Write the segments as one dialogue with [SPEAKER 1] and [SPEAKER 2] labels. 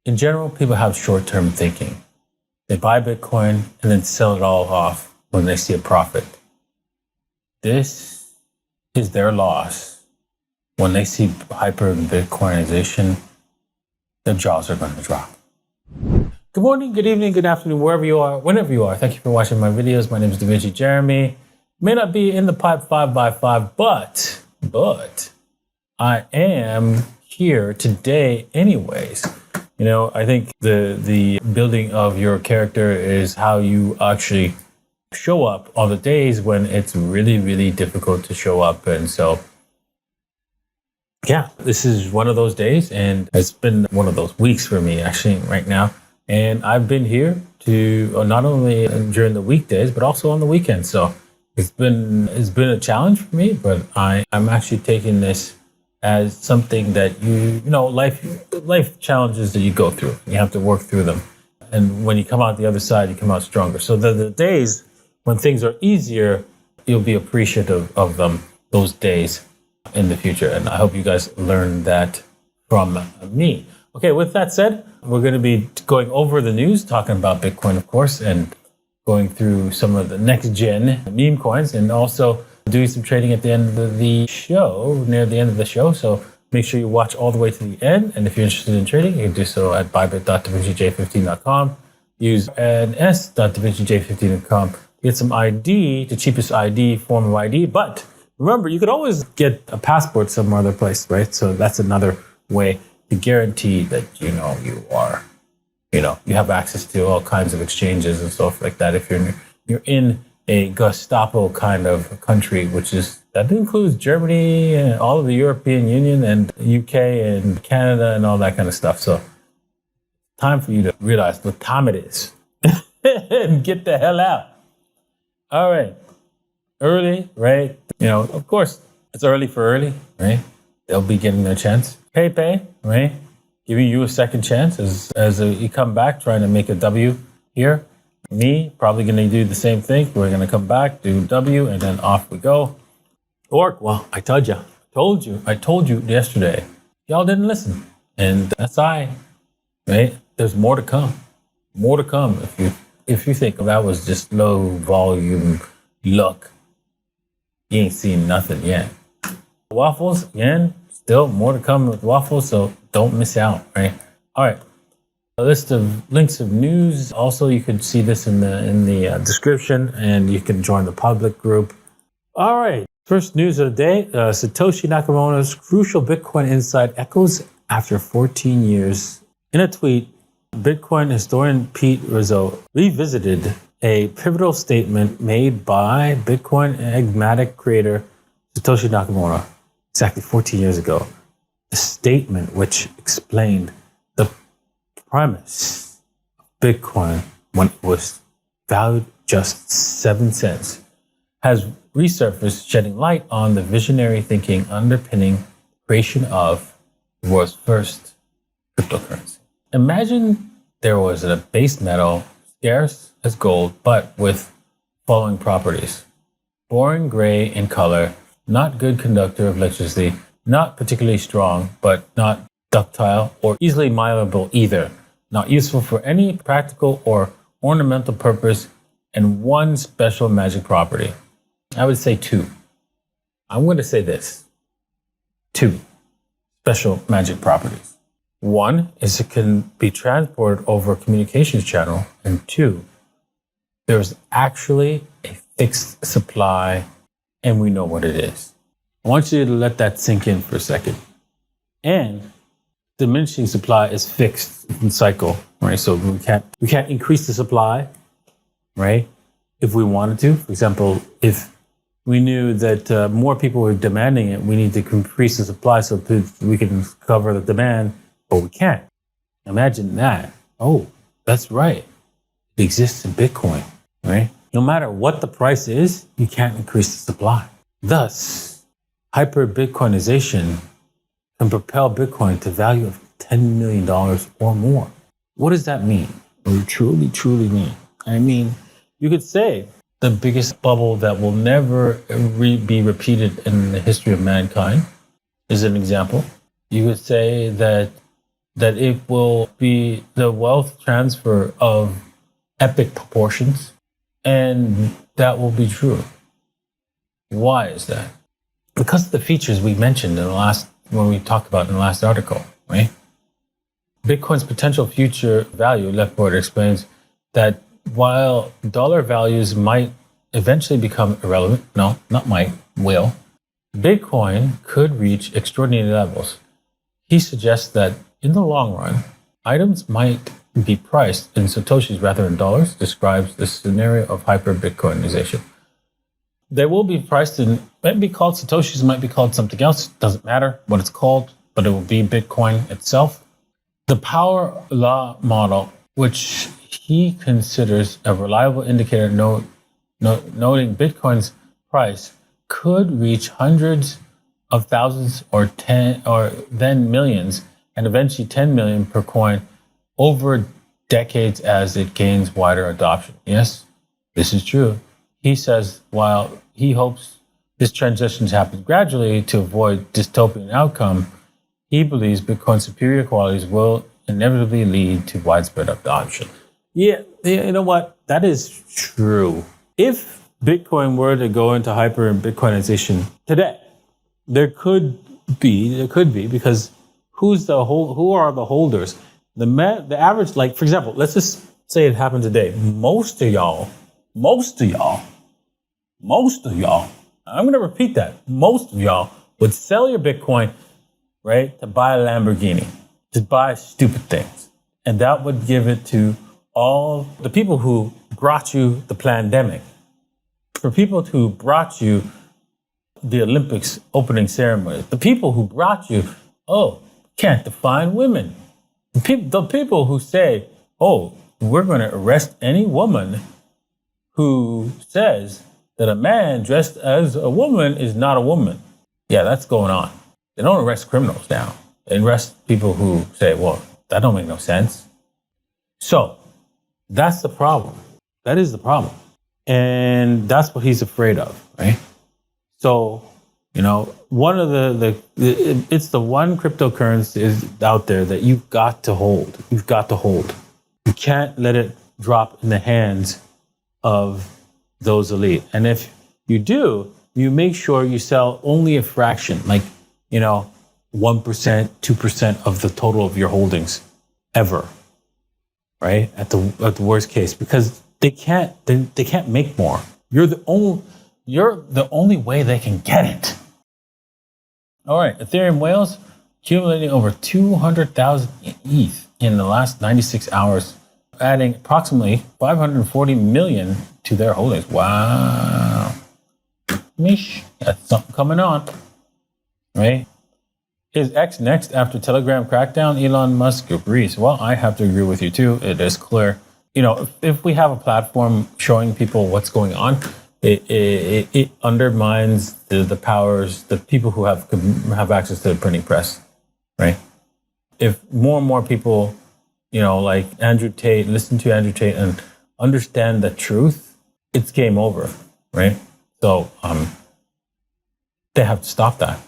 [SPEAKER 1] in general, people have short-term thinking. They buy Bitcoin and then sell it all off when they see a profit. This is their loss. When they see hyper-Bitcoinization, their jaws are going to drop. Good morning, good evening, good afternoon, wherever you are, whenever you are. Thank you for watching my videos. My name is Da Vinci Jeremy. May not be in the pipe 5x5, but I am here today anyways. You know, I think the building of your character is how you actually show up on the days when it's really, really difficult to show up. And so, yeah, this is one of those days, and it's been one of those weeks for me actually right now. And I've been here to not only during the weekdays, but also on the weekends. So it's been a challenge for me, but I'm actually taking this as something that you know, life challenges that you go through. You have to work through them. And when you come out the other side, you come out stronger. So the days when things are easier, you'll be appreciative of them, those days in the future. And I hope you guys learn that from me. Okay, with that said, we're going to be going over the news, talking about Bitcoin, of course, and going through some of the next gen meme coins, and also doing some trading at the end of the show, near the end of the show. So make sure you watch all the way to the end. And if you're interested in trading, you can do so at bybit.davincij15.com. Use ns.davincij15.com to get some ID, the cheapest ID, form of ID. But remember, you could always get a passport some other place, right? So that's another way to guarantee that, you know, you have access to all kinds of exchanges and stuff like that. If you're in a Gestapo kind of country, that includes Germany and all of the European Union and UK and Canada and all that kind of stuff. So time for you to realize what time it is and get the hell out. All right. Early, right? You know, of course, it's early for early, right? They'll be getting their chance. Pay, right? Giving you a second chance as you come back, trying to make a W here. Me, probably going to do the same thing. We're going to come back, do W, and then off we go. Or, well, I told you yesterday. Y'all didn't listen. And that's right? There's more to come. More to come. If you think that was just low volume luck, you ain't seen nothing yet. Waffles, again, still more to come with waffles, so don't miss out, right? All right. A list of links of news. Also, you can see this in the description, and you can join the public group. All right. First news of the day, Satoshi Nakamoto's crucial Bitcoin insight echoes after 14 years. In a tweet, Bitcoin historian Pete Rizzo revisited a pivotal statement made by Bitcoin enigmatic creator Satoshi Nakamoto exactly 14 years ago. A statement which explained the premise of Bitcoin when it was valued just 7 cents has resurfaced, shedding light on the visionary thinking underpinning the creation of the world's first cryptocurrency. Imagine there was a base metal, scarce as gold, but with following properties. Boring gray in color, not good conductor of electricity, not particularly strong, but not ductile or easily malleable either. Not useful for any practical or ornamental purpose, and one special magic property. I would say two. I'm going to say this. 2 special magic properties. 1 is it can be transported over a communications channel, and 2, there's actually a fixed supply, and we know what it is. I want you to let that sink in for a second. And diminishing supply is fixed in cycle, right? So we can't increase the supply, right? If we wanted to. For example, if we knew that more people were demanding it, we need to increase the supply so we can cover the demand, but we can't. Imagine that. Oh, that's right. It exists in Bitcoin, right? No matter what the price is, you can't increase the supply. Thus, Hyperbitcoinization can propel Bitcoin to value of $10 million or more. What does that mean? Or truly mean? I mean, you could say the biggest bubble that will never be repeated in the history of mankind is an example. You could say that that it will be the wealth transfer of epic proportions, and that will be true. Why is that? Because of the features we mentioned when we talked about in the last article, right? Bitcoin's potential future value, Left Border explains that while dollar values might eventually become irrelevant, no, not might, will, Bitcoin could reach extraordinary levels. He suggests that in the long run, items might be priced in Satoshis rather than dollars, describes the scenario of hyper-Bitcoinization. They will be priced in, might be called Satoshis, might be called something else, doesn't matter what it's called, but it will be Bitcoin itself. The power law model, which he considers a reliable indicator noting Bitcoin's price could reach hundreds of thousands or then millions, and eventually 10 million per coin over decades as it gains wider adoption. Yes, this is true. He says while he hopes this transition happens gradually to avoid dystopian outcome, he believes Bitcoin's superior qualities will inevitably lead to widespread adoption. Yeah, you know what? That is true. If Bitcoin were to go into hyper-Bitcoinization today, there could be, because who are the holders? The average, like, for example, let's just say it happened today. Most of y'all, I'm going to repeat that. Most of y'all would sell your Bitcoin, right, to buy a Lamborghini, to buy stupid things. And that would give it to all the people who brought you the pandemic, for people who brought you the Olympics opening ceremony, the people who brought you, can't define women. The people who say, we're going to arrest any woman who says that a man dressed as a woman is not a woman. Yeah, that's going on. They don't arrest criminals now. They arrest people who say, well, that don't make no sense. So that's the problem. That is the problem. And that's what he's afraid of, right? So, one of it's the one cryptocurrency is out there that you've got to hold. You've got to hold. You can't let it drop in the hands of those elite. And if you do, you make sure you sell only a fraction, like, 1%, 2% of the total of your holdings ever, right? At the worst case, because they can't make more. You're the only way they can get it. All right, Ethereum whales accumulating over 200,000 ETH in the last 96 hours, adding approximately 540 million to their holdings. Wow. Mish, that's something coming on, right? Is X next after Telegram crackdown? Elon Musk agrees. Well, I have to agree with you too. It is clear. If we have a platform showing people what's going on, it undermines the powers, the people who have access to the printing press, right? If more and more people, like Andrew Tate, listen to Andrew Tate and understand the truth, it's game over, right? So they have to stop that.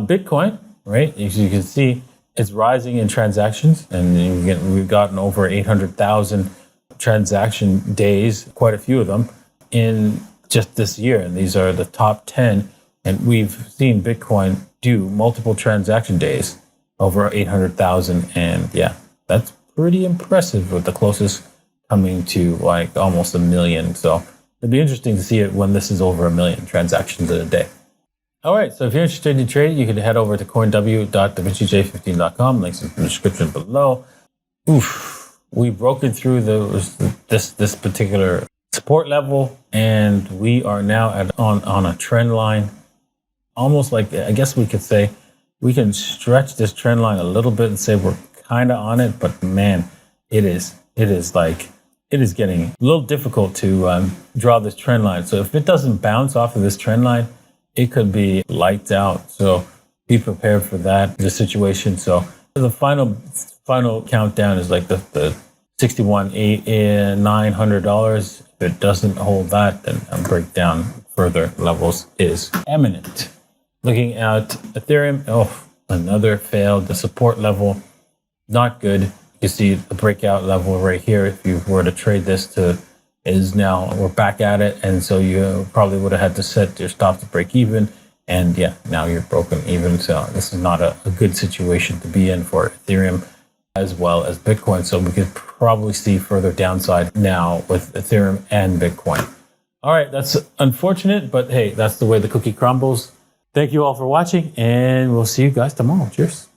[SPEAKER 1] Bitcoin, right? As you can see, it's rising in transactions, and we've gotten over 800,000 transaction days, quite a few of them, in just this year. And these are the top 10. And we've seen Bitcoin do multiple transaction days, over 800,000. And yeah, that's pretty impressive, with the closest coming to like almost 1 million. So it'd be interesting to see it when this is over 1 million transactions in a day. All right, so if you're interested in trading, you can head over to coinw.davincij15.com. Links in the description below. We've broken through this particular support level, and we are now on a trend line. Almost like, I guess we could say, we can stretch this trend line a little bit and say we're kind of on it, but man, it is getting a little difficult to draw this trend line. So if it doesn't bounce off of this trend line, it could be lights out. So be prepared for that, the situation. So the final countdown is like the $61,900. If it doesn't hold that, then a breakdown further levels is imminent. Looking at Ethereum, another failed the support level. not good. You see the breakout level right here. If you were to trade this to, is now we're back at it. And so you probably would have had to set your stop to break even. And yeah, now you're broken even. So this is not a good situation to be in for Ethereum as well as Bitcoin. So we could probably see further downside now with Ethereum and Bitcoin. All right, that's unfortunate, but hey, that's the way the cookie crumbles. Thank you all for watching, and we'll see you guys tomorrow. Cheers.